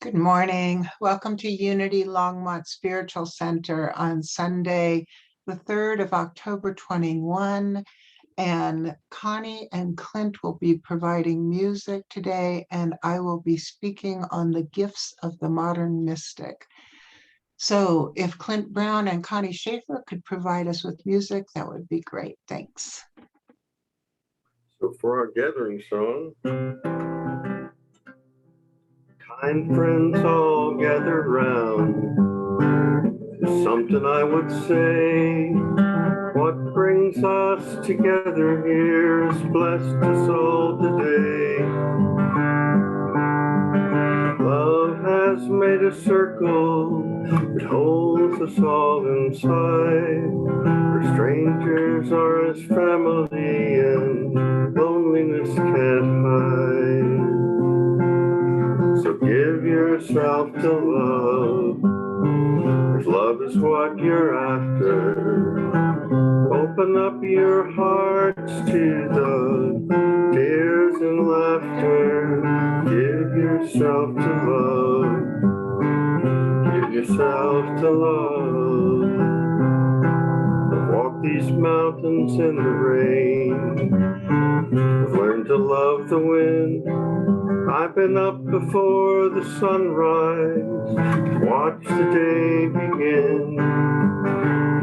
Good morning. Welcome to Unity Longmont Spiritual Center on Sunday, the 3rd of October 21. And Connie and Clint will be providing music today, and I will be speaking on the gifts of the modern mystic. So if Clint Brown and Connie Schaefer could provide us with music, that would be great. Thanks. So for our gathering song, kind friends all gathered round, there's something I would say. What brings us together here is blessed us all today. Love has made a circle that holds us all inside, where strangers are as family and loneliness can't hide. So give yourself to love, if love is what you're after. Open up your hearts to the tears and laughter. Give yourself to love, give yourself to love. I've walked these mountains in the rain, I've learned to love the wind. I've been up before the sunrise, watched the day begin.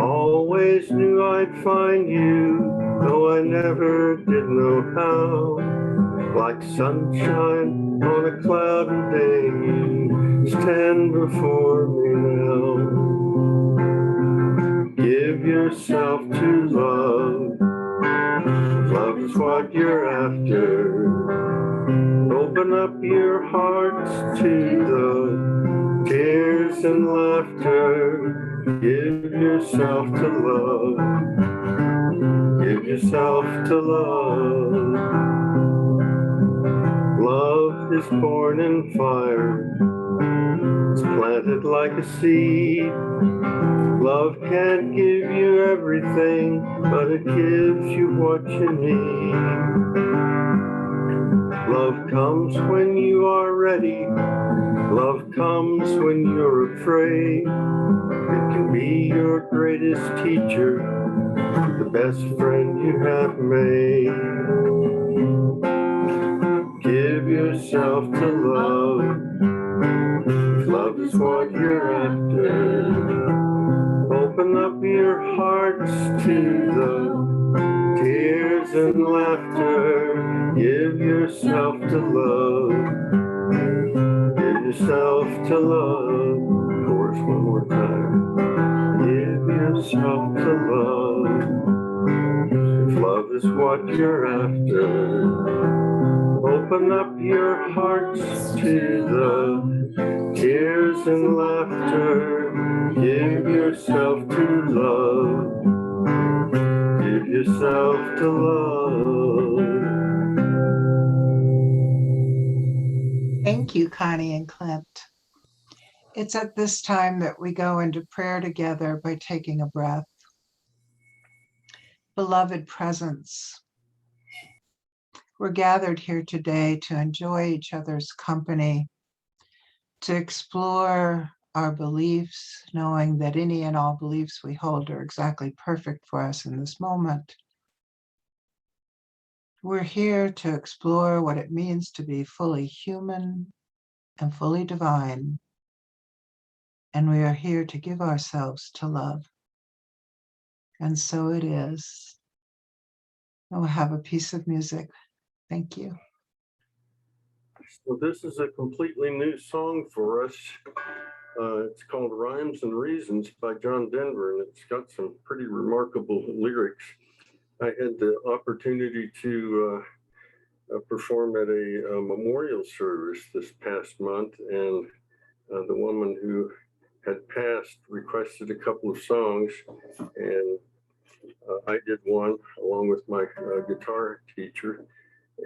Always knew I'd find you, though I never did know how. Like sunshine on a cloudy day, you stand before me now. Give yourself to love, love is what you're after. Open up your hearts to the tears and laughter. Give yourself to love, give yourself to love. Love is born in fire, it's planted like a seed. Love can't give you everything, but it gives you what you need. Love comes when you are ready, love comes when you're afraid. It can be your greatest teacher, the best friend you have made. Give yourself to love, if love is what you're after. Open up your hearts to the tears and laughter. Give yourself to love, give yourself to love. Chorus one more time. Give yourself to love, if love is what you're after. Open up your hearts to the tears and laughter. Give yourself to love, give yourself to love. Thank you, Connie and Clint. It's at this time that we go into prayer together by taking a breath. Beloved presence, we're gathered here today to enjoy each other's company, to explore our beliefs, knowing that any and all beliefs we hold are exactly perfect for us in this moment. We're here to explore what it means to be fully human and fully divine. And we are here to give ourselves to love. And so it is. And we'll have a piece of music. Thank you. So this is a completely new song for us. It's called Rhymes and Reasons by John Denver, and it's got some pretty remarkable lyrics. I had the opportunity to perform at a memorial service this past month, and the woman who had passed requested a couple of songs, and I did one along with my guitar teacher,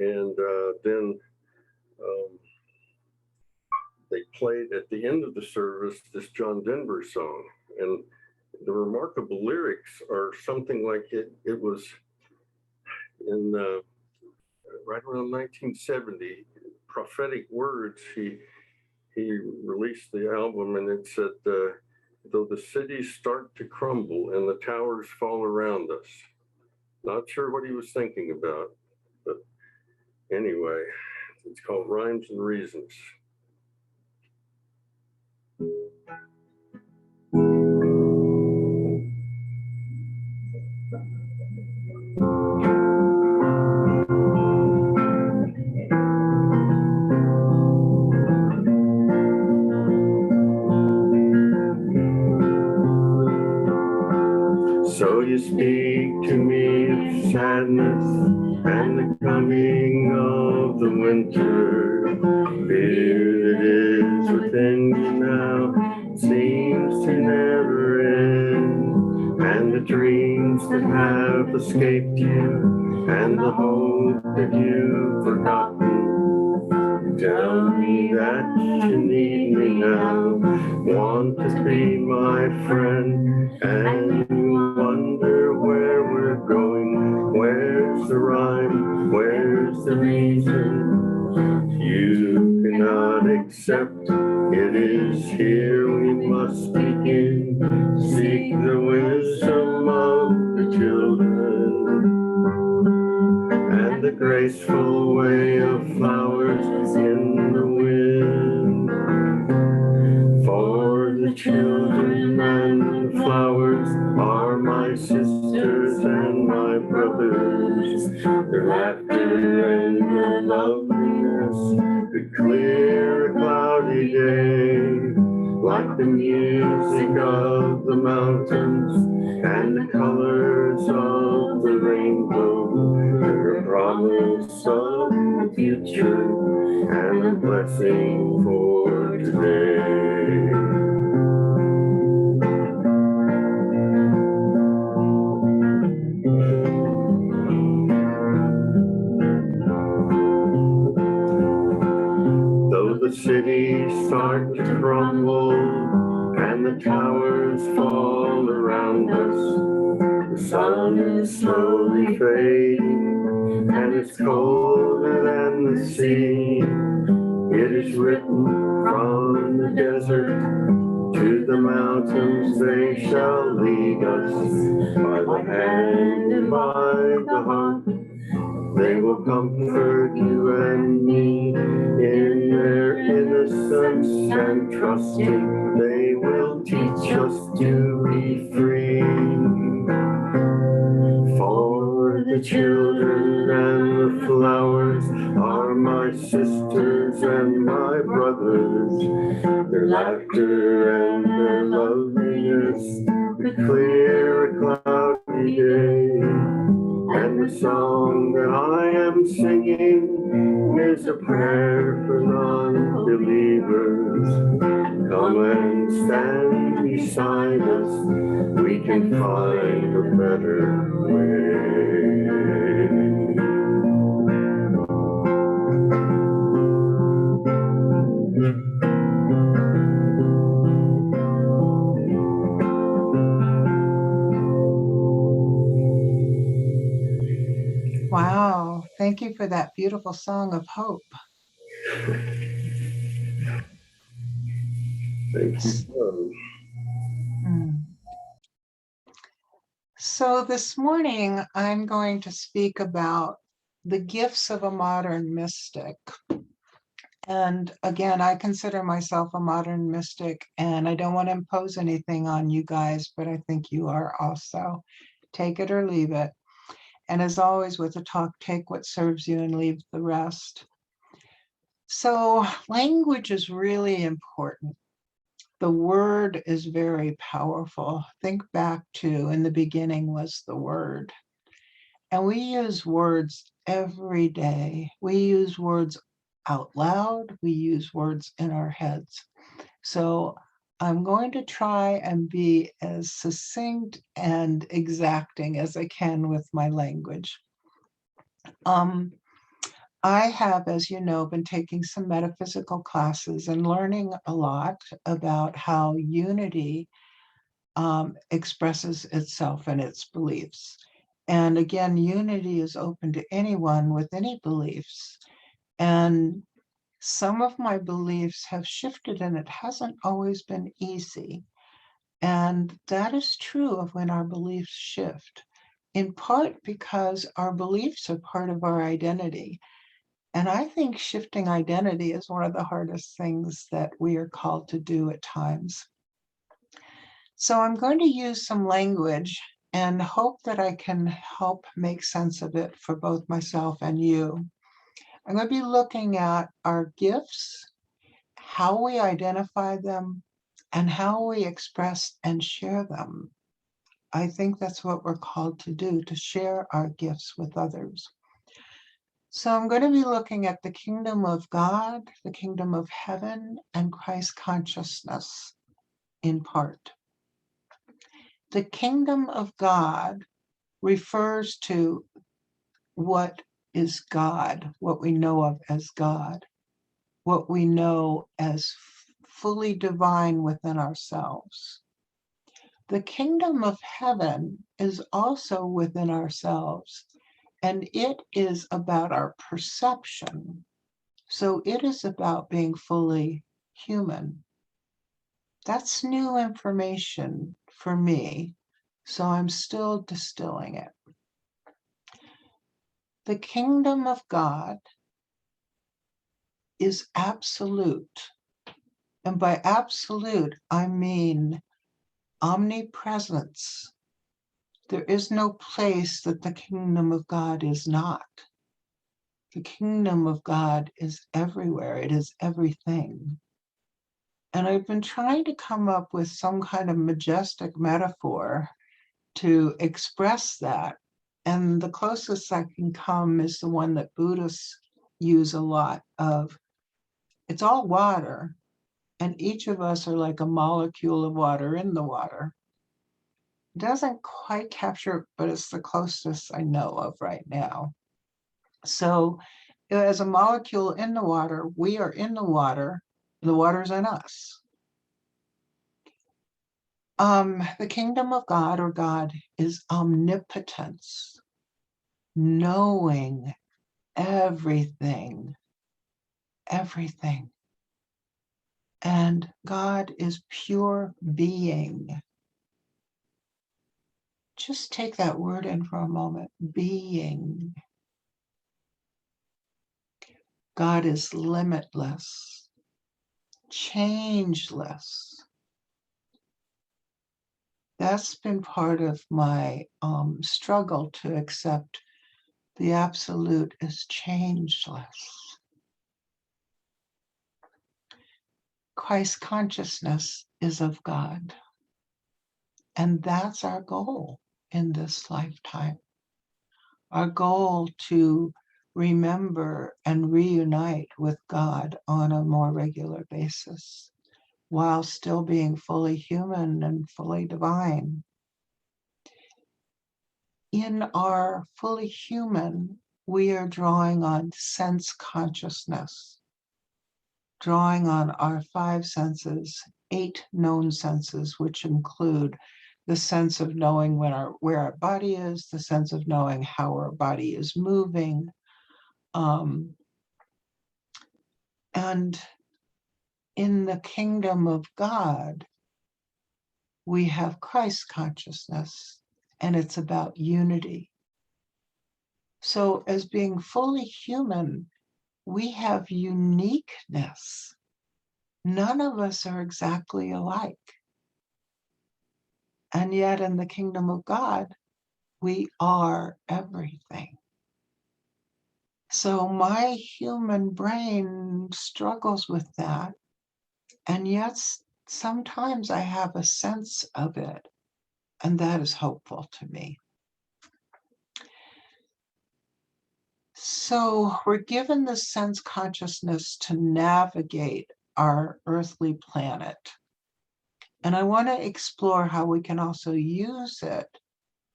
and then they played at the end of the service this John Denver song, and the remarkable lyrics are something like it was in right around 1970, prophetic words. He he released the album, and it said, though the cities start to crumble and the towers fall around us. Not sure what he was thinking about, but anyway, it's called Rhymes and Reasons. So you speak to me of sadness and the coming of the winter. Fear that is within you now seems to never end. And the dreams that have escaped you and the hope that you've forgotten. Tell me that you need me now, want to be my friend, and you wonder where we're going. Where's the rhyme? Where's the reason? You cannot accept, it is here we must begin. Seek the wisdom of the children and the graceful way of flowers in the wind. For the children and the flowers are my sisters and my brothers. Their laughter and their loveliness could clear a cloudy day, like the music of the mountains and the colors of the rainbow. They're a promise of the future and a blessing for today. Though the cities start to crumble and the towers fall around us, the sun is slowly fading and it's colder than the sea. It is written from the desert to the mountains, they shall lead us by the hand and by the heart. They will comfort you and me in their innocence and trusting. They will teach us to be free. For the children and the flowers are my sisters and my brothers. Their laughter and their loveliness could clear a cloudy day. And the song that I am singing is a prayer for non-believers. Come and stand beside us, we can find a better way. Wow, thank you for that beautiful song of hope. Thank you. So this morning, I'm going to speak about the gifts of a modern mystic. And again, I consider myself a modern mystic, and I don't want to impose anything on you guys, but I think you are also. Take it or leave it. And as always with a talk, take what serves you and leave the rest. So language is really important. The word is very powerful. Think back to in the beginning was the word. And we use words every day. We use words out loud. We use words in our heads. So I'm going to try and be as succinct and exacting as I can with my language. I have, as you know, been taking some metaphysical classes and learning a lot about how unity expresses itself in its beliefs. And again, unity is open to anyone with any beliefs. And Some of my beliefs have shifted, and it hasn't always been easy. And that is true of when our beliefs shift, in part because our beliefs are part of our identity. And I think shifting identity is one of the hardest things that we are called to do at times. So I'm going to use some language and hope that I can help make sense of it for both myself and you. I'm going to be looking at our gifts, how we identify them, and how we express and share them. I think that's what we're called to do, to share our gifts with others. So I'm going to be looking at the kingdom of God, the kingdom of heaven, and Christ consciousness in part. The kingdom of God refers to what is God, what we know of as God, what we know as fully divine within ourselves. The kingdom of heaven is also within ourselves, and it is about our perception. So it is about being fully human. That's new information for me, so I'm still distilling it. The kingdom of God is absolute. And by absolute, I mean omnipresence. There is no place that the kingdom of God is not. The kingdom of God is everywhere. It is everything. And I've been trying to come up with some kind of majestic metaphor to express that. And the closest I can come is the one that Buddhists use a lot of. It's all water, and each of us are like a molecule of water in the water. It doesn't quite capture, but it's the closest I know of right now. So as a molecule in the water, we are in the water's in us. The kingdom of God, or God, is omnipotence, knowing everything, everything. And God is pure being. Just take that word in for a moment, being. God is limitless, changeless. That's been part of my struggle to accept the absolute is changeless. Christ consciousness is of God. And that's our goal in this lifetime. Our goal to remember and reunite with God on a more regular basis, while still being fully human and fully divine. In our fully human, we are drawing on sense consciousness, drawing on our 5 senses, 8 known senses, which include the sense of knowing where our body is, the sense of knowing how our body is moving. And in the kingdom of God, we have Christ consciousness, and it's about unity. So as being fully human, we have uniqueness. None of us are exactly alike. And yet in the kingdom of God, we are everything. So my human brain struggles with that. And yet sometimes I have a sense of it. And that is hopeful to me. So we're given the sense consciousness to navigate our earthly planet. And I want to explore how we can also use it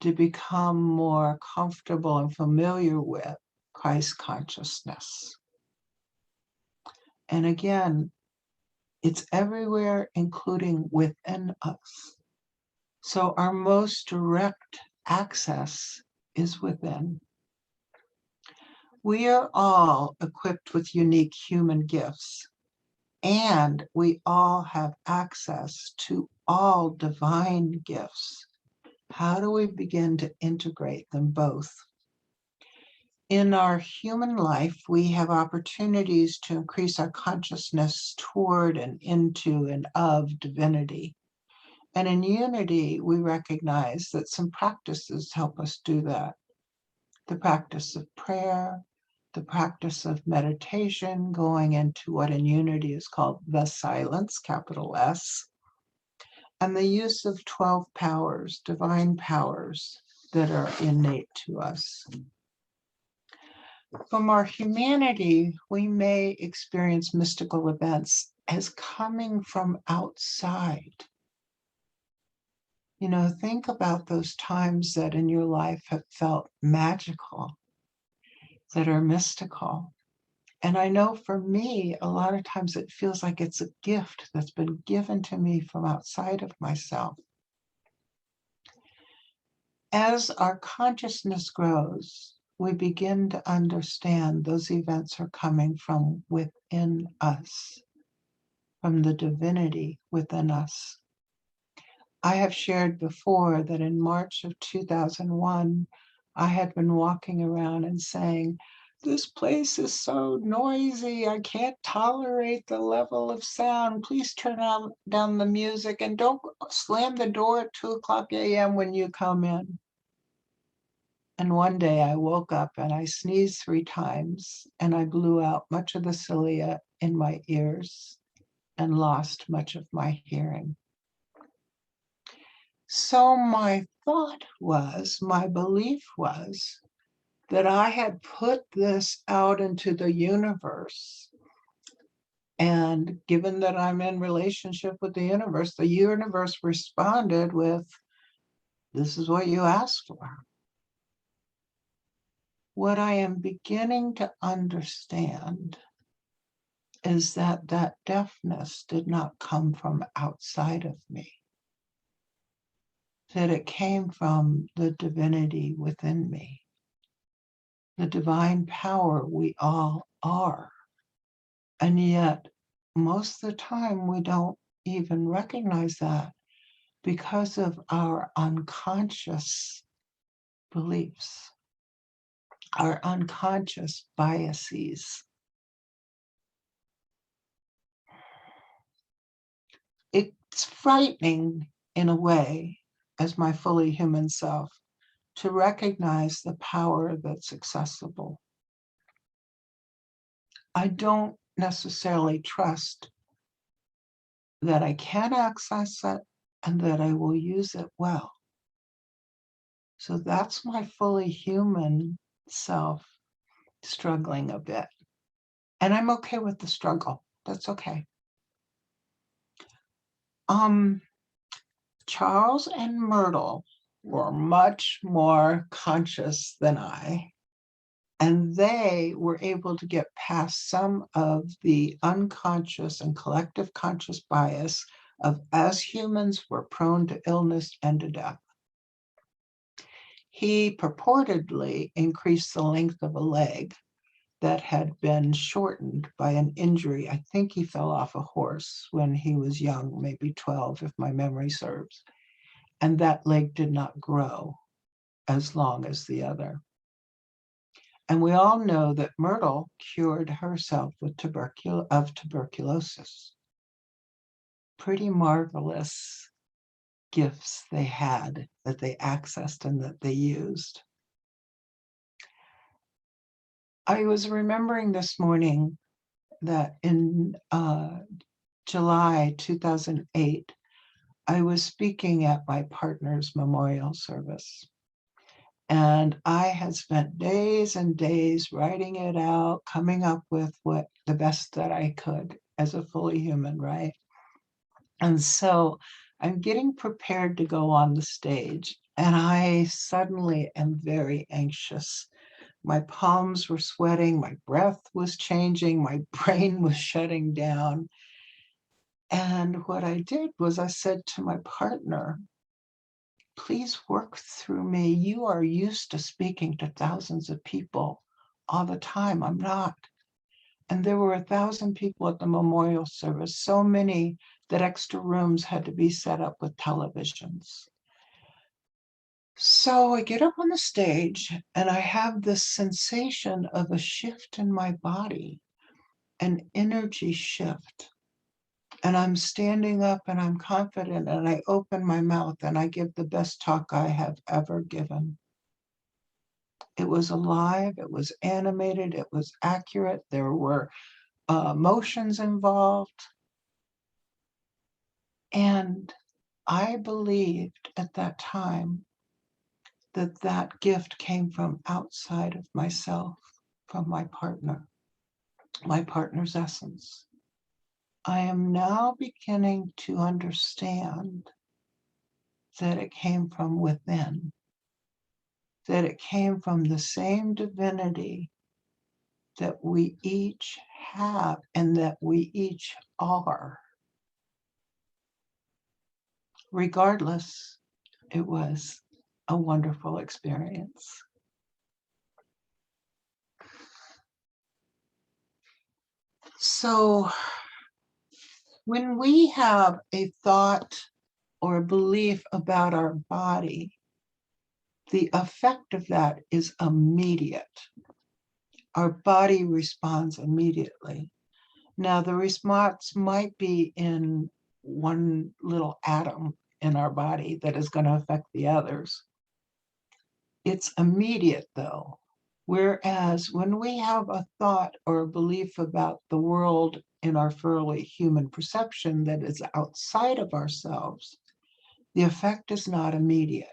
to become more comfortable and familiar with Christ consciousness. And again, it's everywhere, including within us. So our most direct access is within. We are all equipped with unique human gifts, and we all have access to all divine gifts. How do we begin to integrate them both? In our human life, we have opportunities to increase our consciousness toward and into and of divinity. And in unity, we recognize that some practices help us do that. The practice of prayer, the practice of meditation, going into what in unity is called the silence, capital S, and the use of 12 powers, divine powers that are innate to us. From our humanity, we may experience mystical events as coming from outside. You know, think about those times that in your life have felt magical, that are mystical. And I know for me, a lot of times it feels like it's a gift that's been given to me from outside of myself. As our consciousness grows, we begin to understand those events are coming from within us, from the divinity within us. I have shared before that in March of 2001, I had been walking around and saying, "This place is so noisy. I can't tolerate the level of sound. Please turn down the music and don't slam the door at 2:00 a.m. when you come in." And one day I woke up and I sneezed 3 times and I blew out much of the cilia in my ears and lost much of my hearing. So my belief was that I had put this out into the universe. And given that I'm in relationship with the universe responded with, "This is what you asked for." What I am beginning to understand is that that deafness did not come from outside of me, that it came from the divinity within me, the divine power we all are. And yet, most of the time, we don't even recognize that because of our unconscious beliefs, our unconscious biases. It's frightening in a way, as my fully human self, to recognize the power that's accessible. I don't necessarily trust that I can access it and that I will use it well. So that's my fully human self struggling a bit. And I'm okay with the struggle. That's okay. Charles and Myrtle were much more conscious than I, and they were able to get past some of the unconscious and collective conscious bias of, as humans, we're prone to illness and to death. He purportedly increased the length of a leg that had been shortened by an injury. I think he fell off a horse when he was young, maybe 12, if my memory serves. And that leg did not grow as long as the other. And we all know that Myrtle cured herself with tuberculosis. Pretty marvelous gifts they had that they accessed and that they used. I was remembering this morning that in July 2008, I was speaking at my partner's memorial service. And I had spent days and days writing it out, coming up with what the best that I could as a fully human, right? And so I'm getting prepared to go on the stage, and I suddenly am very anxious. My palms were sweating, my breath was changing, my brain was shutting down. And what I did was I said to my partner, "Please work through me. You are used to speaking to thousands of people. all the time. I'm not. And there were 1,000 people at the memorial service, so many that extra rooms had to be set up with televisions. So I get up on the stage and I have this sensation of a shift in my body, an energy shift. And I'm standing up and I'm confident and I open my mouth and I give the best talk I have ever given. It was alive, it was animated, it was accurate. There were emotions involved. And I believed at that time that that gift came from outside of myself, from my partner's essence. I am now beginning to understand that it came from within, that it came from the same divinity that we each have and that we each are. Regardless, it was a wonderful experience. So when we have a thought or a belief about our body, the effect of that is immediate. Our body responds immediately. Now, the response might be in one little atom in our body that is going to affect the others. It's immediate, though. Whereas when we have a thought or a belief about the world in our fairly human perception that is outside of ourselves, the effect is not immediate.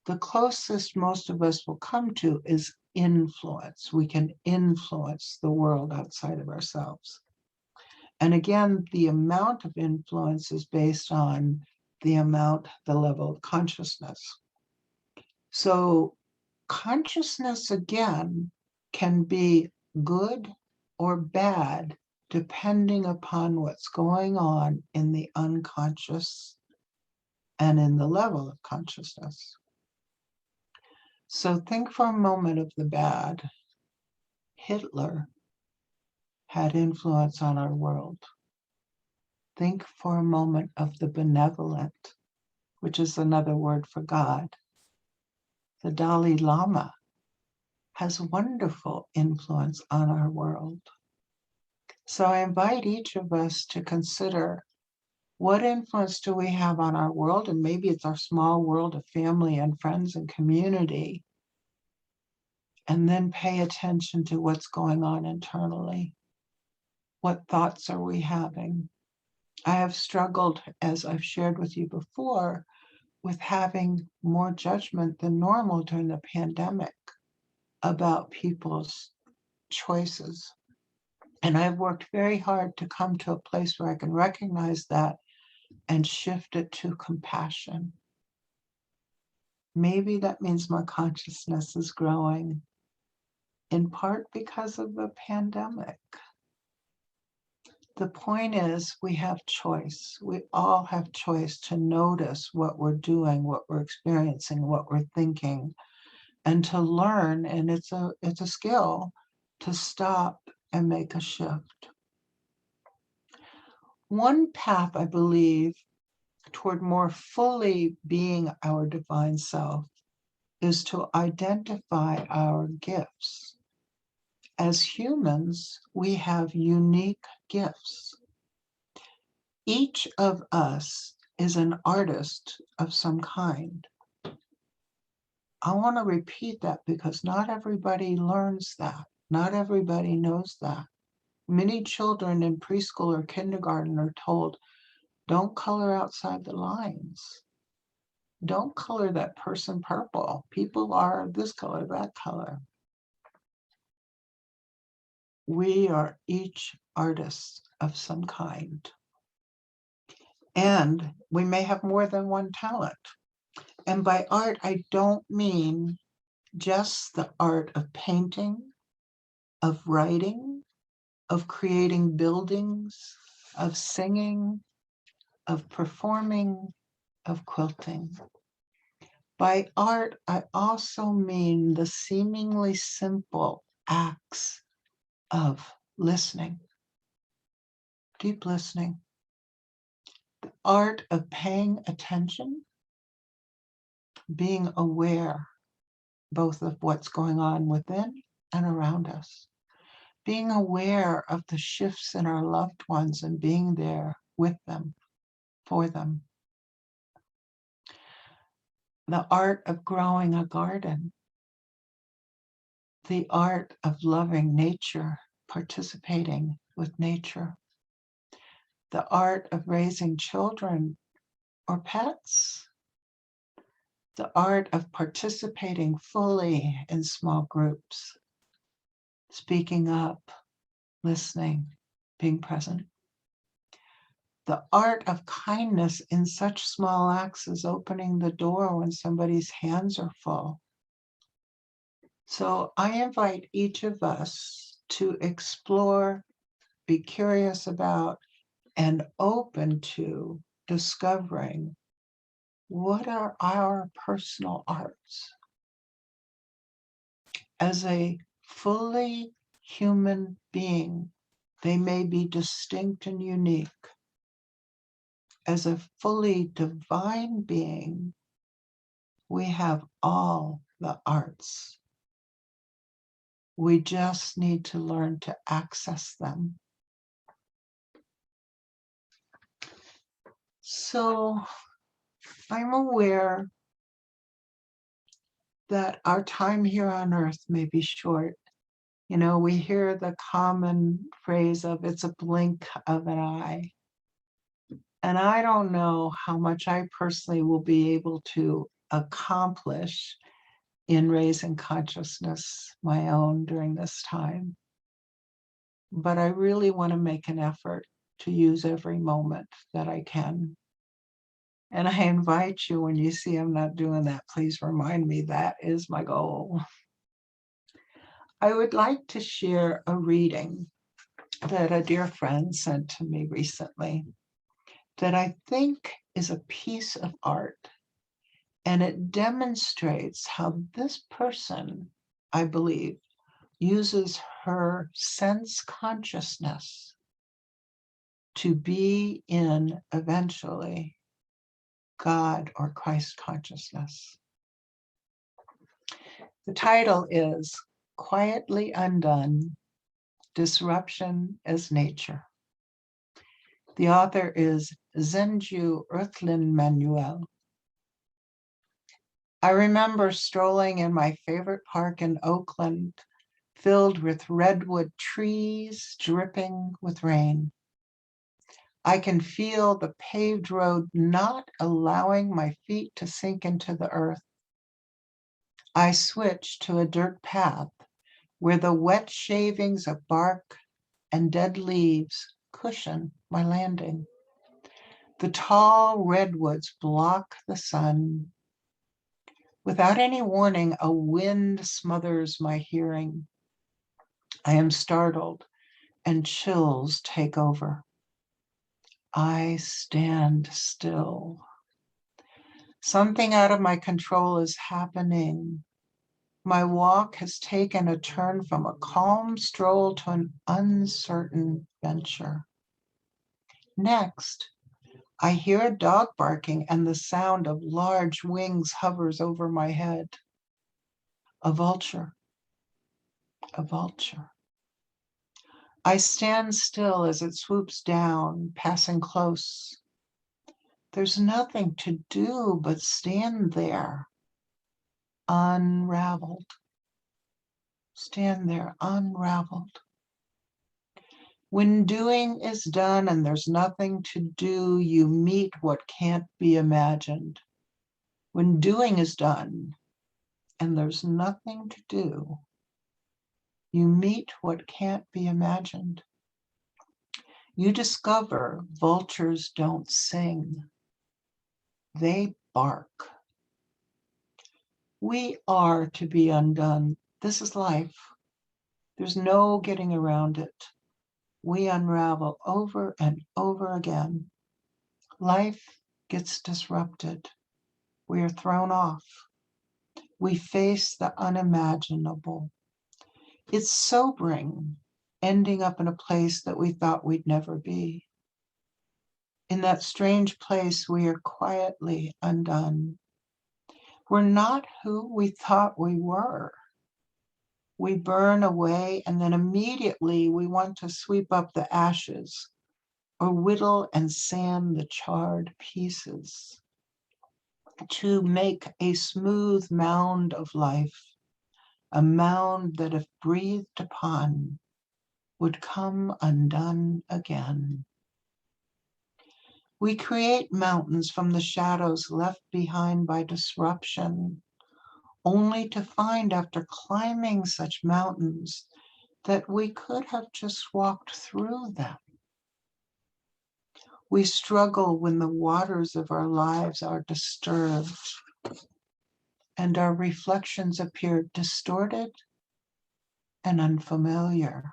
The closest most of us will come to is influence. We can influence the world outside of ourselves. And again, the amount of influence is based on the level of consciousness. So consciousness, again, can be good or bad depending upon what's going on in the unconscious and in the level of consciousness. So think for a moment of the bad. Hitler had influence on our world. Think for a moment of the benevolent, which is another word for God. The Dalai Lama has wonderful influence on our world. So I invite each of us to consider, what influence do we have on our world? And maybe it's our small world of family and friends and community. And then pay attention to what's going on internally. What thoughts are we having? I have struggled, as I've shared with you before, with having more judgment than normal during the pandemic about people's choices. And I've worked very hard to come to a place where I can recognize that and shift it to compassion. Maybe that means my consciousness is growing, in part because of the pandemic. The point is, we have choice. We all have choice to notice what we're doing, what we're experiencing, what we're thinking, and to learn, and it's a skill, to stop and make a shift. One path, I believe, toward more fully being our divine self is to identify our gifts. As humans, we have unique gifts. Each of us is an artist of some kind. I want to repeat that because not everybody learns that. Not everybody knows that. Many children in preschool or kindergarten are told, don't color outside the lines. Don't color that person purple. People are this color, that color. We are each artists of some kind. And we may have more than one talent. And by art, I don't mean just the art of painting, of writing, of creating buildings, of singing, of performing, of quilting. By art, I also mean the seemingly simple acts of listening, deep listening, the art of paying attention, being aware both of what's going on within and around us, being aware of the shifts in our loved ones and being there with them, for them. The art of growing a garden, the art of loving nature, participating with nature, the art of raising children or pets, the art of participating fully in small groups, speaking up, listening, being present. The art of kindness in such small acts as opening the door when somebody's hands are full. So I invite each of us to explore, be curious about, and open to discovering what are our personal arts. As a fully human being, they may be distinct and unique. As a fully divine being, we have all the arts. We just need to learn to access them. So I'm aware that our time here on earth may be short. You know, we hear the common phrase of it's a blink of an eye. And I don't know how much I personally will be able to accomplish in raising consciousness my own during this time. But I really want to make an effort to use every moment that I can. And I invite you, when you see I'm not doing that, please remind me that is my goal. I would like to share a reading that a dear friend sent to me recently that I think is a piece of art. And it demonstrates how this person, I believe, uses her sense consciousness to be in, eventually, God or Christ consciousness. The title is Quietly Undone, Disruption as Nature. The author is Zenju Earthlyn Manuel. I remember strolling in my favorite park in Oakland, filled with redwood trees dripping with rain. I can feel the paved road not allowing my feet to sink into the earth. I switch to a dirt path where the wet shavings of bark and dead leaves cushion my landing. The tall redwoods block the sun. Without any warning, a wind smothers my hearing. I am startled and chills take over. I stand still. Something out of my control is happening. My walk has taken a turn from a calm stroll to an uncertain venture. Next, I hear a dog barking and the sound of large wings hovers over my head. A vulture, a vulture. I stand still as it swoops down, passing close. There's nothing to do but stand there, unraveled. Stand there, unraveled. When doing is done and there's nothing to do, you meet what can't be imagined. When doing is done and there's nothing to do, you meet what can't be imagined. You discover vultures don't sing. They bark. We are to be undone. This is life. There's no getting around it. We unravel over and over again. Life gets disrupted. We are thrown off. We face the unimaginable. It's sobering, ending up in a place that we thought we'd never be. In that strange place, we are quietly undone. We're not who we thought we were. We burn away, and then immediately we want to sweep up the ashes or whittle and sand the charred pieces to make a smooth mound of life, a mound that, if breathed upon, would come undone again. We create mountains from the shadows left behind by disruption, only to find after climbing such mountains that we could have just walked through them. We struggle when the waters of our lives are disturbed and our reflections appear distorted and unfamiliar.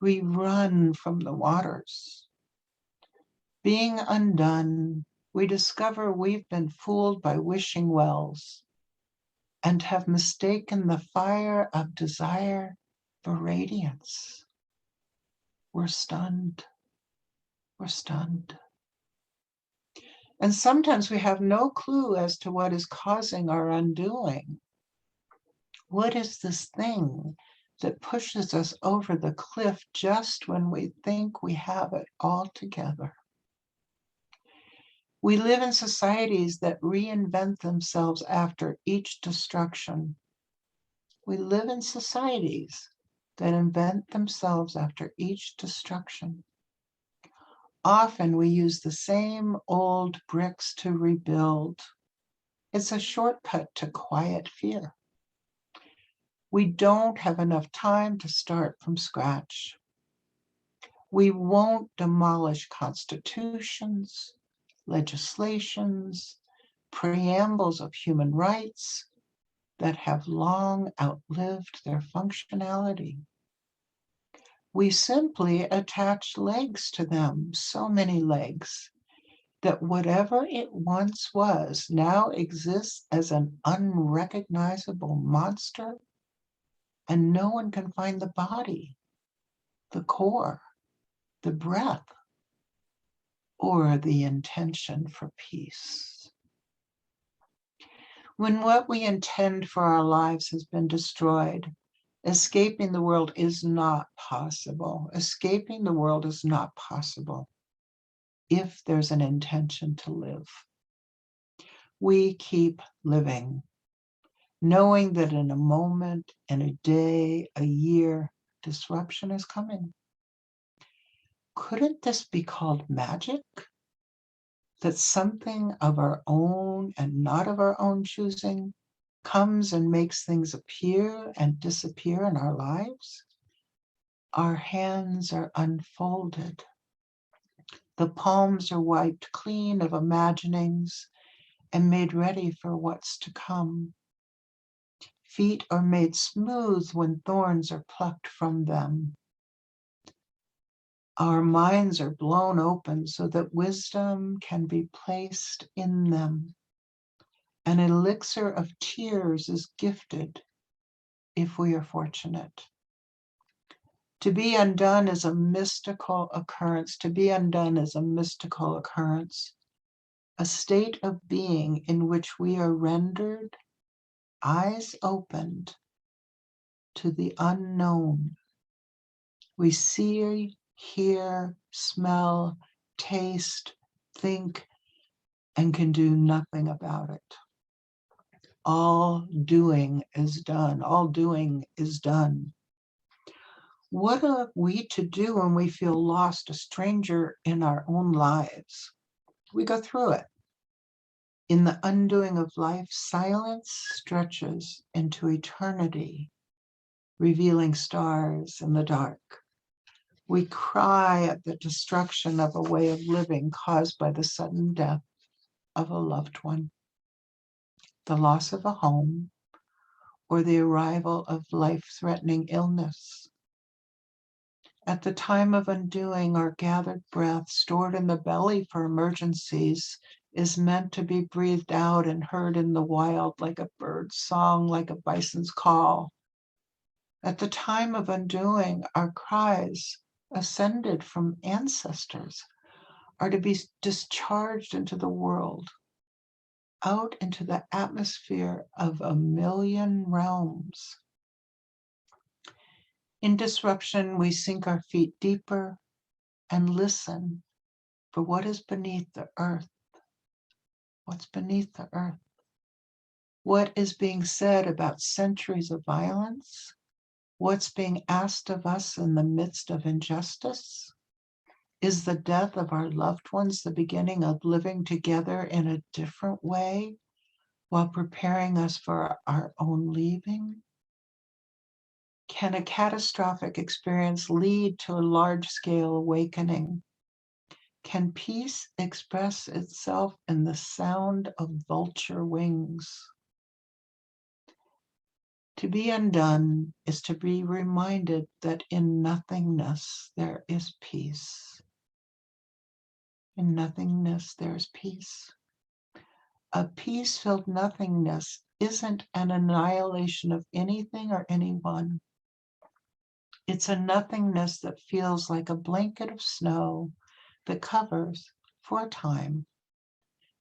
We run from the waters. Being undone, we discover we've been fooled by wishing wells and have mistaken the fire of desire for radiance. We're stunned. We're stunned. And sometimes we have no clue as to what is causing our undoing. What is this thing that pushes us over the cliff just when we think we have it all together? We live in societies that reinvent themselves after each destruction. We live in societies that invent themselves after each destruction. Often we use the same old bricks to rebuild. It's a shortcut to quiet fear. We don't have enough time to start from scratch. We won't demolish constitutions, legislations, preambles of human rights that have long outlived their functionality. We simply attach legs to them, so many legs, that whatever it once was now exists as an unrecognizable monster, and no one can find the body, the core, the breath, or the intention for peace. When what we intend for our lives has been destroyed, escaping the world is not possible. Escaping the world is not possible if there's an intention to live. We keep living, knowing that in a moment, in a day, a year, disruption is coming. Couldn't this be called magic? That something of our own and not of our own choosing comes and makes things appear and disappear in our lives? Our hands are unfolded. The palms are wiped clean of imaginings and made ready for what's to come. Feet are made smooth when thorns are plucked from them. Our minds are blown open so that wisdom can be placed in them. An elixir of tears is gifted if we are fortunate. To be undone is a mystical occurrence. To be undone is a mystical occurrence, a state of being in which we are rendered, eyes opened, to the unknown. We see, hear, smell, taste, think, and can do nothing about it. All doing is done. All doing is done. What are we to do when we feel lost, a stranger in our own lives? We go through it. In the undoing of life, silence stretches into eternity, revealing stars in the dark. We cry at the destruction of a way of living caused by the sudden death of a loved one, the loss of a home, or the arrival of life-threatening illness. At the time of undoing, our gathered breath, stored in the belly for emergencies, is meant to be breathed out and heard in the wild like a bird's song, like a bison's call. At the time of undoing, our cries, ascended from ancestors, are to be discharged into the world, out into the atmosphere of a million realms. In disruption, we sink our feet deeper and listen for what is beneath the earth. What's beneath the earth? What is being said about centuries of violence? What's being asked of us in the midst of injustice? Is the death of our loved ones the beginning of living together in a different way while preparing us for our own leaving? Can a catastrophic experience lead to a large-scale awakening? Can peace express itself in the sound of vulture wings? To be undone is to be reminded that in nothingness there is peace. In nothingness there is peace. A peace-filled nothingness isn't an annihilation of anything or anyone. It's a nothingness that feels like a blanket of snow that covers, for a time,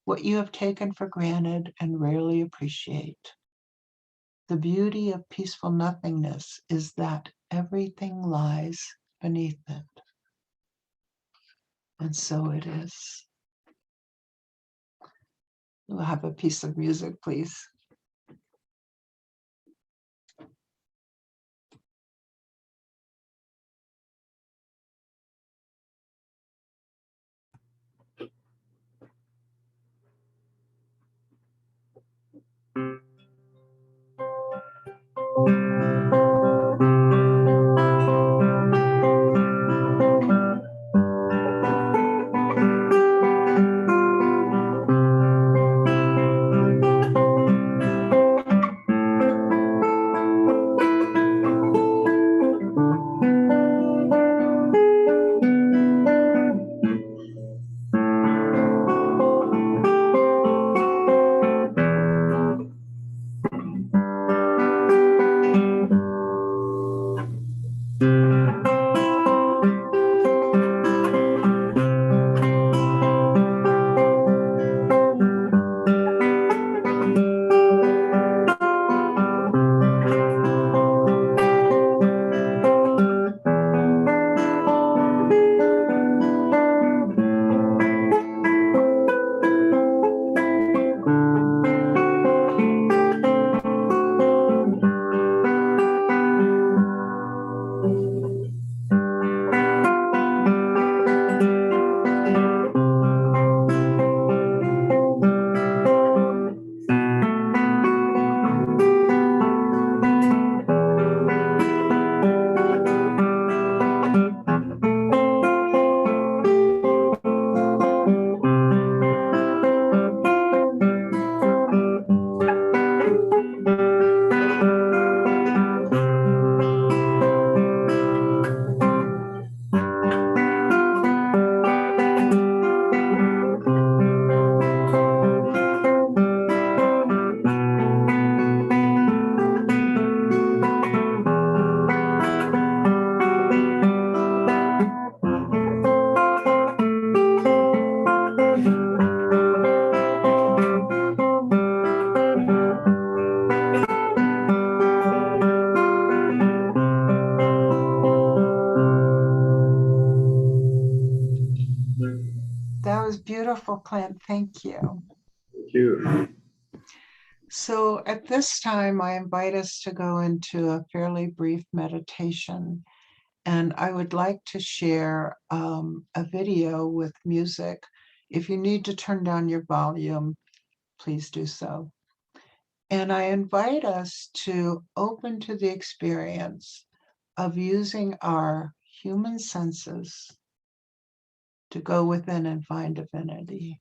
what you have taken for granted and rarely appreciate. The beauty of peaceful nothingness is that everything lies beneath it. And so it is. We'll have a piece of music, please. That was beautiful, Clint. Thank you. Thank you. So at this time, I invite us to go into a fairly brief meditation. And I would like to share a video with music. If you need to turn down your volume, please do so. And I invite us to open to the experience of using our human senses to go within and find divinity.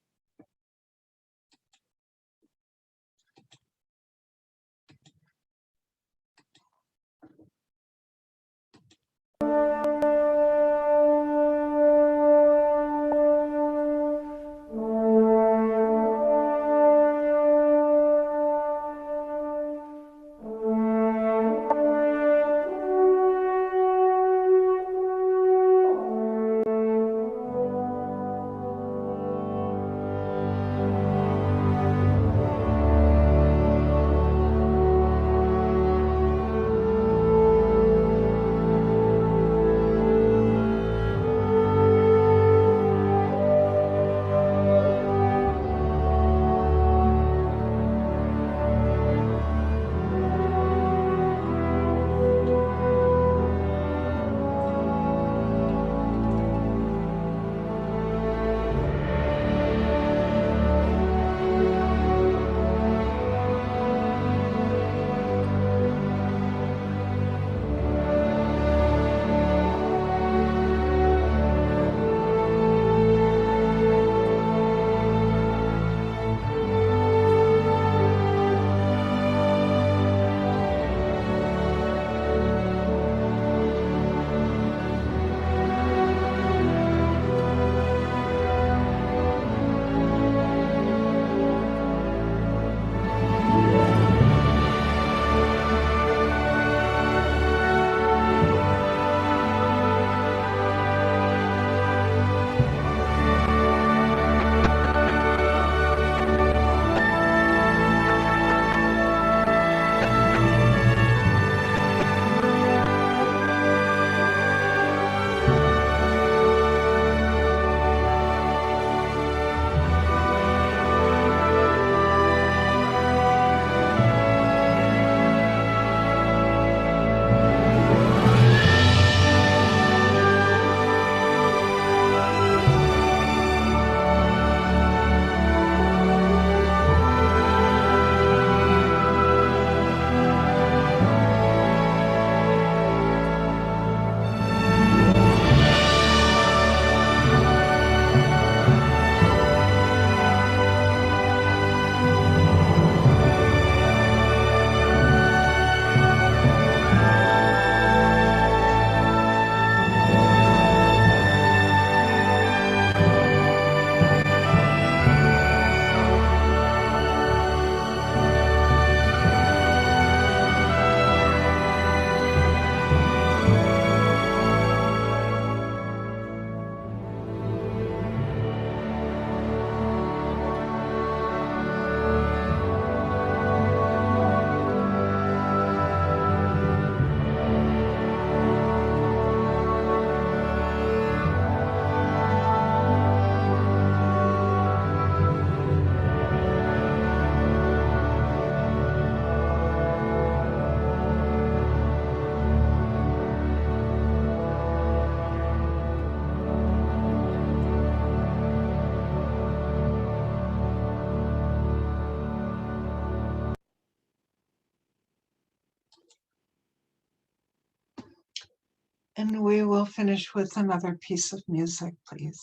And we will finish with another piece of music, please.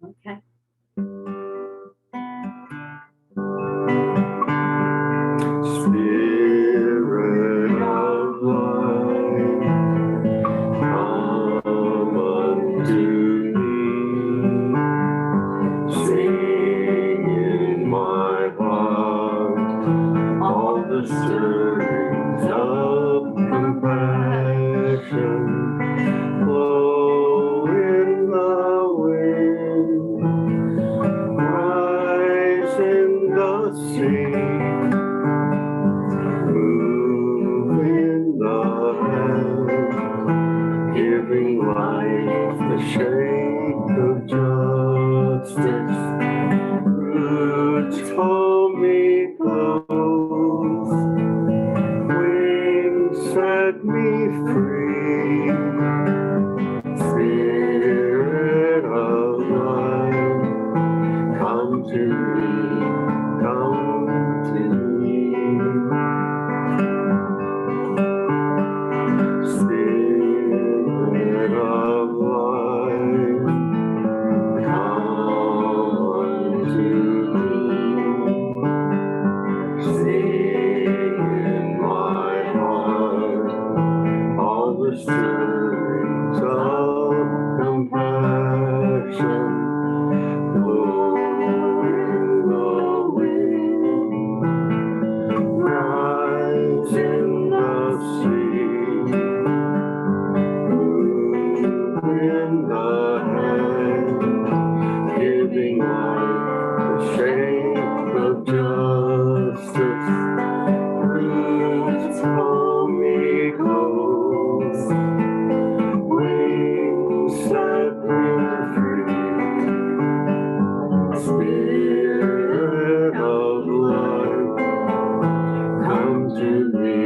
Okay. Spirit of life, come unto me. Sing in my heart all the stirrings of compassion. Blow in the wind, rise in the sea. Move in the hand, giving life the shape of justice. Roots hold me close, wings set me free. Spirit of life, come to me, come to me. Spirit of life, come unto me. Sing in my heart all the stirrings of compassion. Blow in the wind, rise in the sea. In the hand, giving life the shape of justice. Roots hold me close, wings set me free. Spirit of life, come to me.